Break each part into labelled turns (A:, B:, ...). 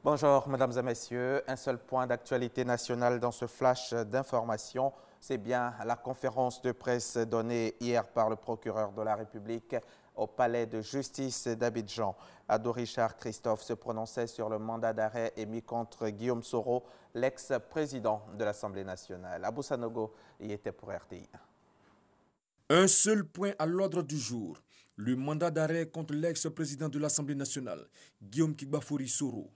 A: Bonjour, mesdames et messieurs. Un seul point d'actualité nationale dans ce flash d'information, c'est bien la conférence de presse donnée hier par le procureur de la République au palais de justice d'Abidjan. Ado Richard Christophe se prononçait sur le mandat d'arrêt émis contre Guillaume Soro, l'ex-président de l'Assemblée nationale. Abou Sanogo y était pour RTI.
B: Un seul point à l'ordre du jour, le mandat d'arrêt contre l'ex-président de l'Assemblée nationale, Guillaume Kigbafori Soro.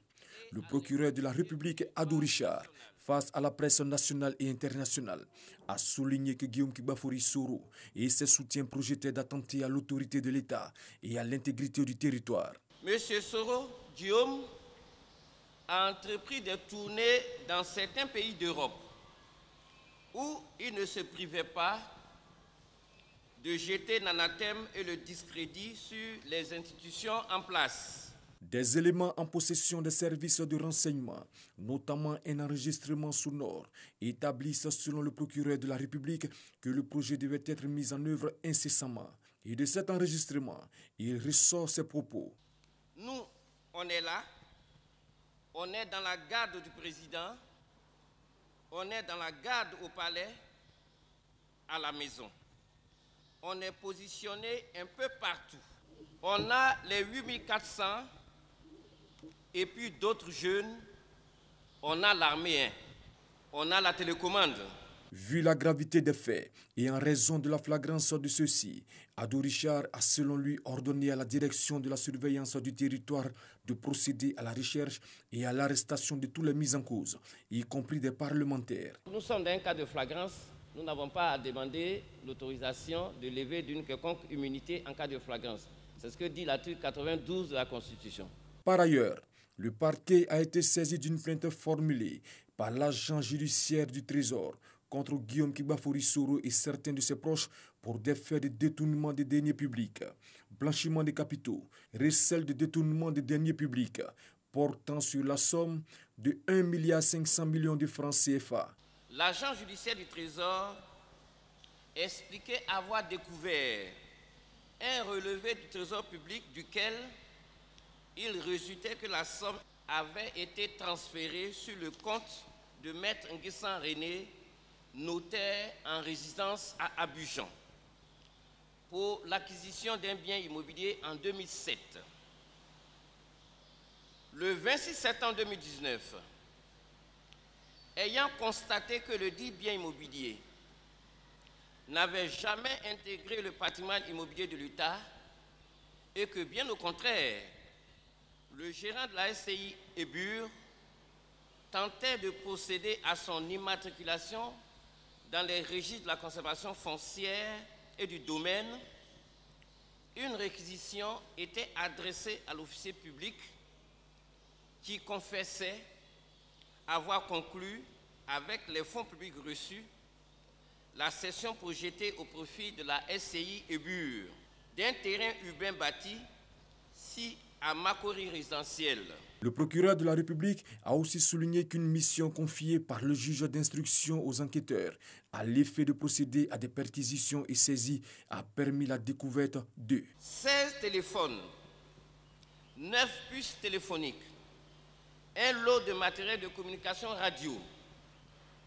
B: Le procureur de la République, Ado Richard, face à la presse nationale et internationale, a souligné que Guillaume Kigbafori Soro et ses soutiens projetaient d'attenter à l'autorité de l'État et à l'intégrité du territoire.
C: Monsieur Soro, Guillaume, a entrepris des tournées dans certains pays d'Europe où il ne se privait pas de jeter l'anathème et le discrédit sur les institutions en place.
B: Des éléments en possession des services de renseignement, notamment un enregistrement sonore, établissent selon le procureur de la République que le projet devait être mis en œuvre incessamment. Et de cet enregistrement, il ressort ses propos.
C: Nous, on est là, on est dans la garde du président, on est dans la garde au palais, à la maison. On est positionné un peu partout. On a les 8400 et puis d'autres jeunes. On a l'armée, on a la télécommande.
B: Vu la gravité des faits et en raison de la flagrance de ceux-ci, Ado Richard a selon lui ordonné à la direction de la surveillance du territoire de procéder à la recherche et à l'arrestation de tous les mis en cause, y compris des parlementaires.
C: Nous sommes dans un cas de flagrance. Nous n'avons pas à demander l'autorisation de lever d'une quelconque immunité en cas de flagrance. C'est ce que dit l'article 92 de la Constitution.
B: Par ailleurs, le parquet a été saisi d'une plainte formulée par l'agent judiciaire du Trésor contre Guillaume Kigbafori Soro et certains de ses proches pour des faits de détournement des deniers publics, blanchiment des capitaux, recel de détournement des deniers publics, portant sur la somme de 1,5 milliard de francs CFA.
C: L'agent judiciaire du Trésor expliquait avoir découvert un relevé du Trésor public duquel il résultait que la somme avait été transférée sur le compte de Maître Nguessan René, notaire en résidence à Abidjan, pour l'acquisition d'un bien immobilier en 2007. Le 26 septembre 2019, ayant constaté que le dit bien immobilier n'avait jamais intégré le patrimoine immobilier de l'État et que, bien au contraire, le gérant de la SCI Ébure tentait de procéder à son immatriculation dans les registres de la conservation foncière et du domaine, une réquisition était adressée à l'officier public qui confessait avoir conclu avec les fonds publics reçus la cession projetée au profit de la SCI Ébure d'un terrain urbain bâti à Makori résidentiel.
B: Le procureur de la République a aussi souligné qu'une mission confiée par le juge d'instruction aux enquêteurs à l'effet de procéder à des perquisitions et saisies a permis la découverte de
C: 16 téléphones, 9 puces téléphoniques, un lot de matériel de communication radio,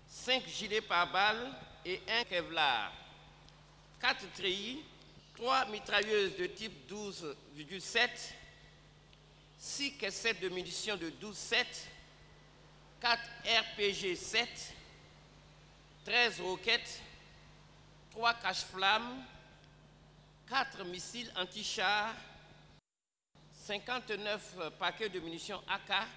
C: 5 gilets pare-balles et un Kevlar, 4 treillis, 3 mitrailleuses de type 12,7, 6 caissettes de munitions de 12,7, 4 RPG-7, 13 roquettes, 3 cache-flammes, 4 missiles anti-chars, 59 paquets de munitions AK,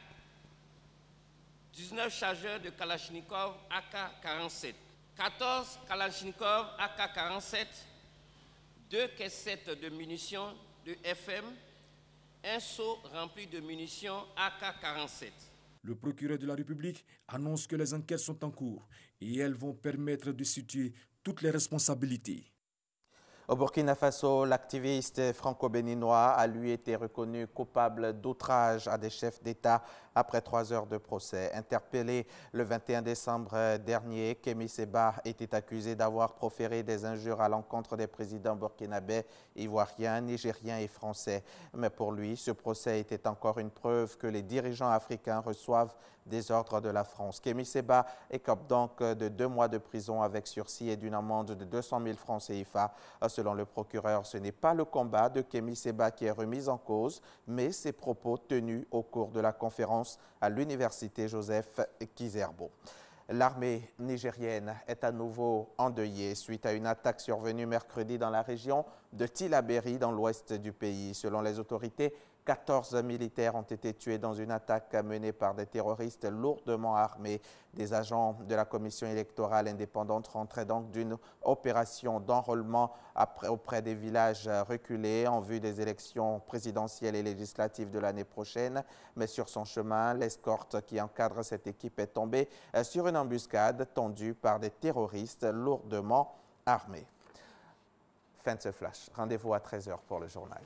C: 19 chargeurs de Kalachnikov AK-47, 14 Kalachnikov AK-47, 2 caissettes de munitions de FM, un seau rempli de munitions AK-47.
B: Le procureur de la République annonce que les enquêtes sont en cours et elles vont permettre de situer toutes les responsabilités.
A: Au Burkina Faso, l'activiste franco-béninois a lui été reconnu coupable d'outrage à des chefs d'État après 3 heures de procès. Interpellé le 21 décembre dernier, Kémi Séba était accusé d'avoir proféré des injures à l'encontre des présidents burkinabés, ivoiriens, nigériens et français. Mais pour lui, ce procès était encore une preuve que les dirigeants africains reçoivent des ordres de la France. Kémi Séba écope donc de 2 mois de prison avec sursis et d'une amende de 200 000 francs CFA. Selon le procureur, ce n'est pas le combat de Kémi Séba qui est remis en cause, mais ses propos tenus au cours de la conférence à l'université Joseph Kizerbo. L'armée nigérienne est à nouveau endeuillée suite à une attaque survenue mercredi dans la région de Tillabéri, dans l'ouest du pays. Selon les autorités, 14 militaires ont été tués dans une attaque menée par des terroristes lourdement armés. Des agents de la commission électorale indépendante rentraient donc d'une opération d'enrôlement auprès des villages reculés en vue des élections présidentielles et législatives de l'année prochaine. Mais sur son chemin, l'escorte qui encadre cette équipe est tombée sur une embuscade tendue par des terroristes lourdement armés. Fin de ce flash. Rendez-vous à 13 h pour le journal.